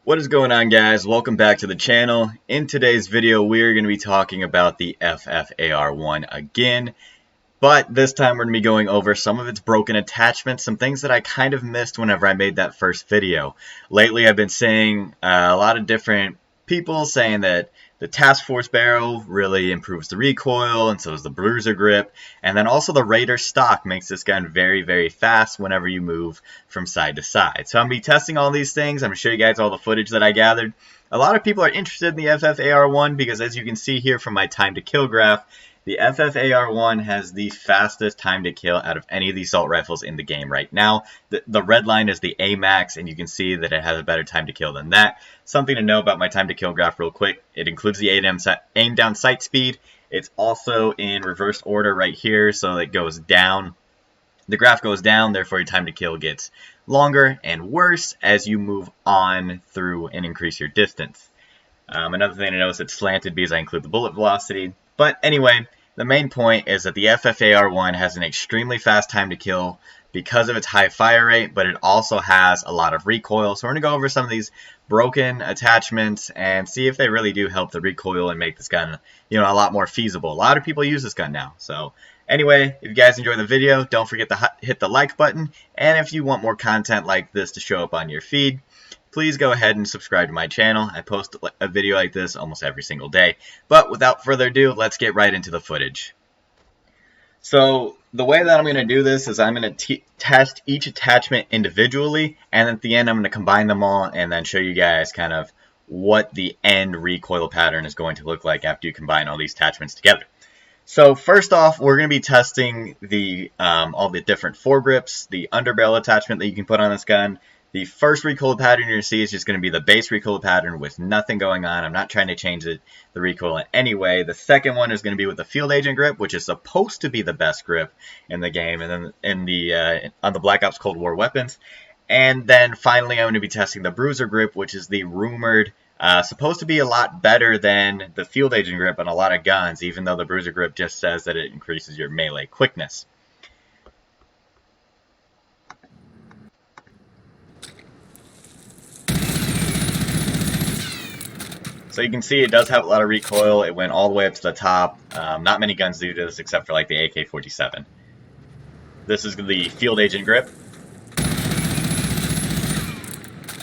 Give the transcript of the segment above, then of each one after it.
What is going on, guys? Welcome back to the channel. In today's video, we're going to be talking about the FFAR1 again, but this time we're going to be going over some of its broken attachments, some things that I kind of missed whenever I made that first video. Lately, I've been seeing a lot of different people saying that the Task Force barrel really improves the recoil, and so does the bruiser grip, and then also the Raider stock makes this gun very, very fast whenever you move from side to side. So I'm going to be testing all these things. I'm going to show you guys all the footage that I gathered. A lot of people are interested in the FFAR1 because, as you can see here from my time to kill graph, the FFAR1 has the fastest time to kill out of any of the assault rifles in the game right now. The red line is the AMAX, and you can see that it has a better time to kill than that. Something to know about my time to kill graph real quick, it includes the aim down sight speed. It's also in reverse order right here, so it goes down. The graph goes down, therefore your time to kill gets longer and worse as you move on through and increase your distance. Another thing to notice, it's slanted because I include the bullet velocity. But anyway, the main point is that the FFAR1 has an extremely fast time to kill because of its high fire rate, but it also has a lot of recoil. So we're going to go over some of these broken attachments and see if they really do help the recoil and make this gun, a lot more feasible. A lot of people use this gun now. So anyway, if you guys enjoyed the video, don't forget to hit the like button. And if you want more content like this to show up on your feed, please go ahead and subscribe to my channel. I post a video like this almost every single day. But without further ado, let's get right into the footage. So the way that I'm going to do this is I'm going to test each attachment individually, and at the end I'm going to combine them all and then show you guys kind of what the end recoil pattern is going to look like after you combine all these attachments together. So first off, we're going to be testing the all the different foregrips, the underbarrel attachment that you can put on this gun. The first recoil pattern you're going to see is just going to be the base recoil pattern with nothing going on. I'm not trying to change the recoil in any way. The second one is going to be with the field agent grip, which is supposed to be the best grip in the game, and then on the Black Ops Cold War weapons. And then finally, I'm going to be testing the bruiser grip, which is the rumored supposed to be a lot better than the field agent grip on a lot of guns, even though the bruiser grip just says that it increases your melee quickness. So you can see it does have a lot of recoil. It went all the way up to the top. Not many guns do this except for like the AK-47. This is the field agent grip.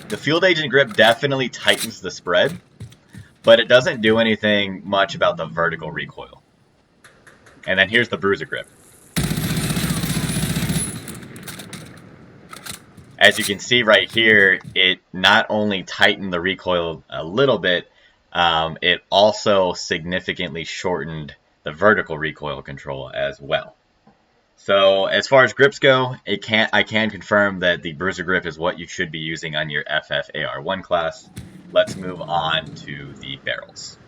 The field agent grip definitely tightens the spread, but it doesn't do anything much about the vertical recoil. And then here's the bruiser grip. As you can see right here, it not only tightened the recoil a little bit, it also significantly shortened the vertical recoil control as well. So as far as grips go, I can confirm that the bruiser grip is what you should be using on your FFAR1 class. Let's move on to the barrels.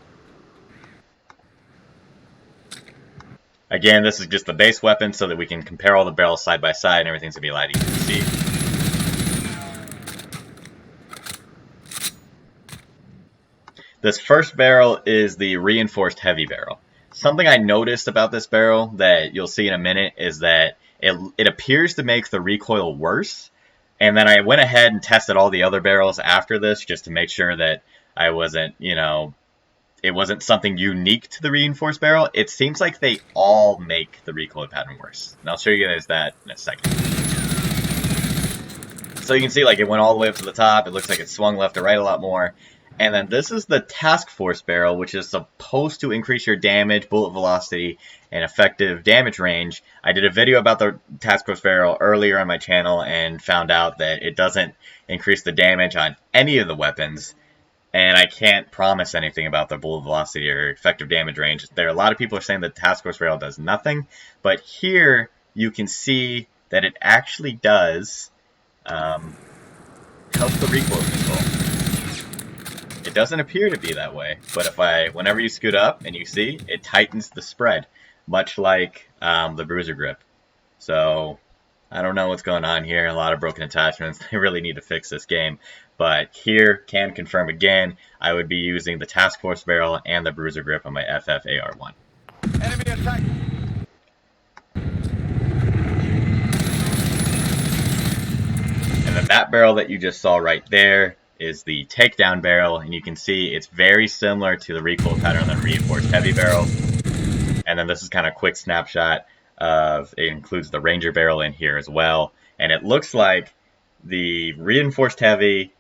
Again, this is just the base weapon so that we can compare all the barrels side by side and everything's going to be a lot easier to see. This first barrel is the reinforced heavy barrel. Something I noticed about this barrel that you'll see in a minute is that it appears to make the recoil worse. And then I went ahead and tested all the other barrels after this just to make sure that I wasn't, it wasn't something unique to the reinforced barrel. It seems like they all make the recoil pattern worse. And I'll show you guys that in a second. So you can see like it went all the way up to the top. It looks like it swung left to right a lot more. And then this is the Task Force barrel, which is supposed to increase your damage, bullet velocity, and effective damage range. I did a video about the Task Force barrel earlier on my channel and found out that it doesn't increase the damage on any of the weapons. And I can't promise anything about the bullet velocity or effective damage range. There are a lot of people are saying that the Task Force barrel does nothing. But here you can see that it actually does help the recoil control. It doesn't appear to be that way, but whenever you scoot up and you see, it tightens the spread, much like the bruiser grip. So I don't know what's going on here. A lot of broken attachments. They really need to fix this game. But here, can confirm again, I would be using the Task Force barrel and the bruiser grip on my FFAR1. Enemy attack! And then that barrel that you just saw right there is the takedown barrel, and you can see it's very similar to the recoil pattern on the reinforced heavy barrel. And then this is kind of a quick snapshot of, it includes the Ranger barrel in here as well. And it looks like the reinforced heavy,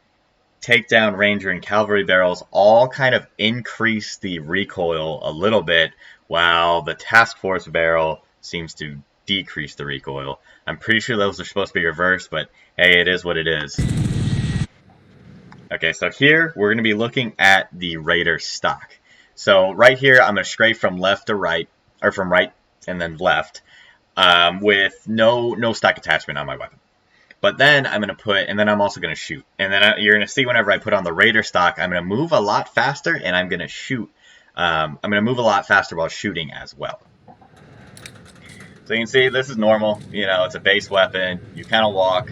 takedown, Ranger, and cavalry barrels all kind of increase the recoil a little bit, while the task force barrel seems to decrease the recoil. I'm pretty sure those are supposed to be reversed, but hey, it is what it is. Okay, so here we're going to be looking at the Raider stock. So right here, I'm going to scrape from left to right, or from right and then left, with no stock attachment on my weapon. But then I'm going to put, and then I'm also going to shoot. And then you're going to see whenever I put on the Raider stock, I'm going to move a lot faster, and I'm going to shoot. I'm going to move a lot faster while shooting as well. So you can see this is normal. You know, it's a base weapon. You kind of walk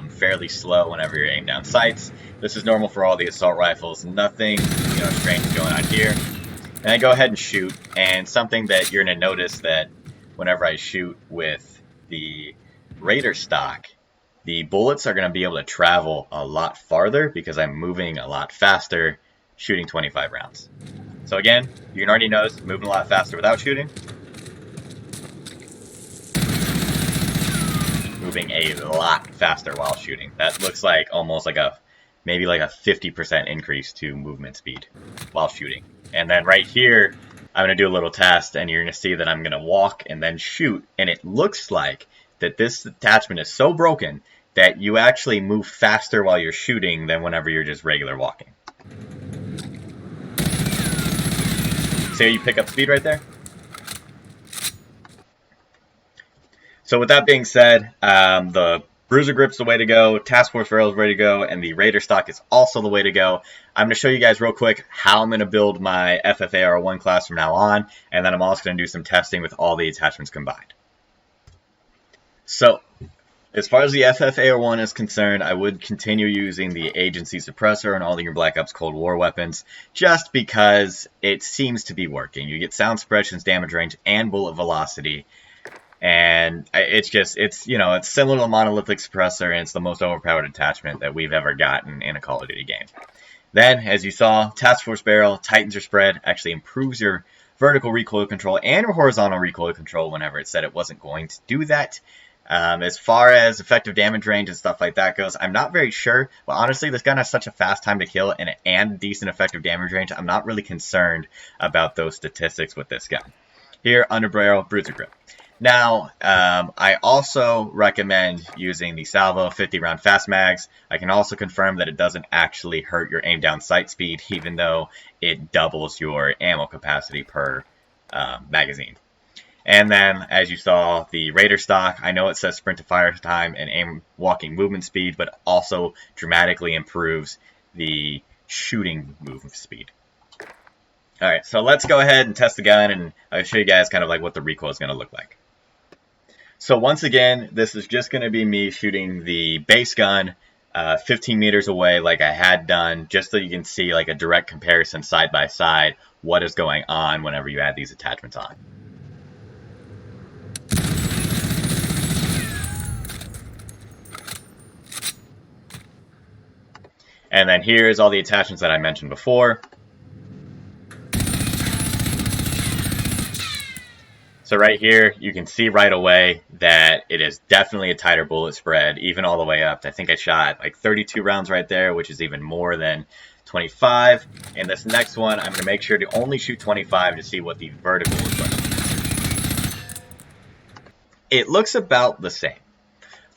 fairly slow whenever you're aiming down sights. This is normal for all the assault rifles. Nothing, strange going on here. And I go ahead and shoot. And something that you're going to notice that whenever I shoot with the Raider stock, the bullets are going to be able to travel a lot farther because I'm moving a lot faster, shooting 25 rounds. So again, you can already notice moving a lot faster without shooting. Moving a lot faster while shooting. That looks like almost like maybe like a 50% increase to movement speed while shooting. And then right here, I'm going to do a little test, and you're going to see that I'm going to walk and then shoot. And it looks like that this attachment is so broken that you actually move faster while you're shooting than whenever you're just regular walking. See how you pick up speed right there? So with that being said, the Bruiser Grip's the way to go, Task Force Barrel is the way to go, and the Raider stock is also the way to go. I'm going to show you guys real quick how I'm going to build my FFAR 1 class from now on, and then I'm also going to do some testing with all the attachments combined. So, as far as the FFAR 1 is concerned, I would continue using the Agency Suppressor and all your Black Ops Cold War weapons, just because it seems to be working. You get sound suppressions, damage range, and bullet velocity. And it's similar to the monolithic suppressor, and it's the most overpowered attachment that we've ever gotten in a Call of Duty game. Then, as you saw, Task Force Barrel tightens your spread, actually improves your vertical recoil control and your horizontal recoil control whenever it said it wasn't going to do that. As far as effective damage range and stuff like that goes, I'm not very sure. But honestly, this gun has such a fast time to kill and decent effective damage range, I'm not really concerned about those statistics with this gun. Here, underbarrel, Bruiser Grip. Now, I also recommend using the Salvo 50-round fast mags. I can also confirm that it doesn't actually hurt your aim down sight speed, even though it doubles your ammo capacity per magazine. And then, as you saw, the Raider stock, I know it says sprint to fire time and aim walking movement speed, but also dramatically improves the shooting movement speed. Alright, so let's go ahead and test the gun, and I'll show you guys kind of like what the recoil is going to look like. So once again, this is just going to be me shooting the base gun 15 meters away like I had done, just so you can see like a direct comparison side by side what is going on whenever you add these attachments on. And then here's all the attachments that I mentioned before. So right here, you can see right away that it is definitely a tighter bullet spread, even all the way up. I think I shot like 32 rounds right there, which is even more than 25. And this next one, I'm going to make sure to only shoot 25 to see what the vertical is like. It looks about the same.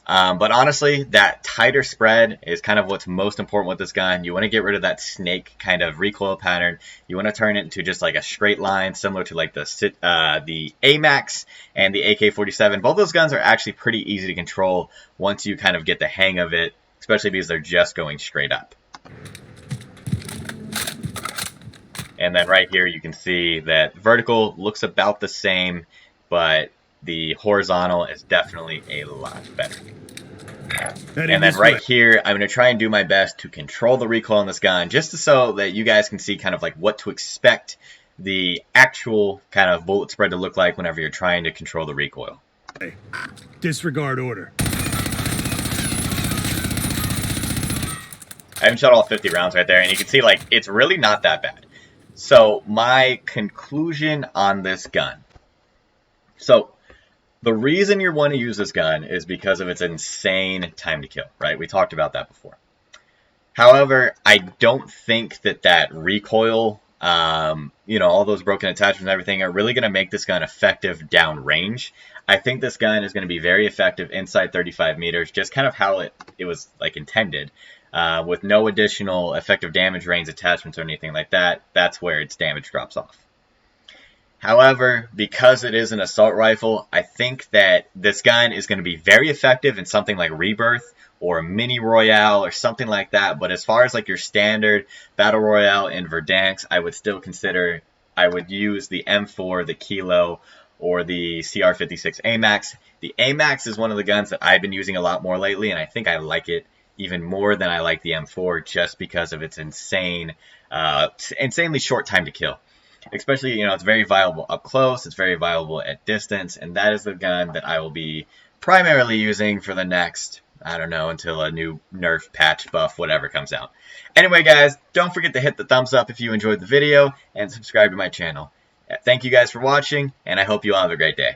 But honestly, that tighter spread is kind of what's most important with this gun. You want to get rid of that snake kind of recoil pattern. You want to turn it into just like a straight line, similar to like the AMAX and the AK-47. Both those guns are actually pretty easy to control once you kind of get the hang of it, especially because they're just going straight up. And then right here, you can see that vertical looks about the same, but the horizontal is definitely a lot better. And then right here, I'm going to try and do my best to control the recoil on this gun, just so that you guys can see kind of like what to expect the actual kind of bullet spread to look like whenever you're trying to control the recoil. Hey, disregard order. I haven't shot all 50 rounds right there, and you can see, like, it's really not that bad. So, my conclusion on this gun. So, the reason you want to use this gun is because of its insane time to kill, right? We talked about that before. However, I don't think that recoil, all those broken attachments and everything are really going to make this gun effective downrange. I think this gun is going to be very effective inside 35 meters, just kind of how it was like intended, with no additional effective damage range attachments or anything like that. That's where its damage drops off. However, because it is an assault rifle, I think that this gun is going to be very effective in something like Rebirth or a Mini Royale or something like that. But as far as like your standard Battle Royale in Verdansk, I would still consider, I would use the M4, the Kilo, or the CR56 AMAX. The AMAX is one of the guns that I've been using a lot more lately, and I think I like it even more than I like the M4 just because of its insanely short time to kill. Especially, it's very viable up close, it's very viable at distance, and that is the gun that I will be primarily using for the next, I don't know, until a new nerf, patch, buff, whatever comes out. Anyway, guys, don't forget to hit the thumbs up if you enjoyed the video, and subscribe to my channel. Thank you guys for watching, and I hope you all have a great day.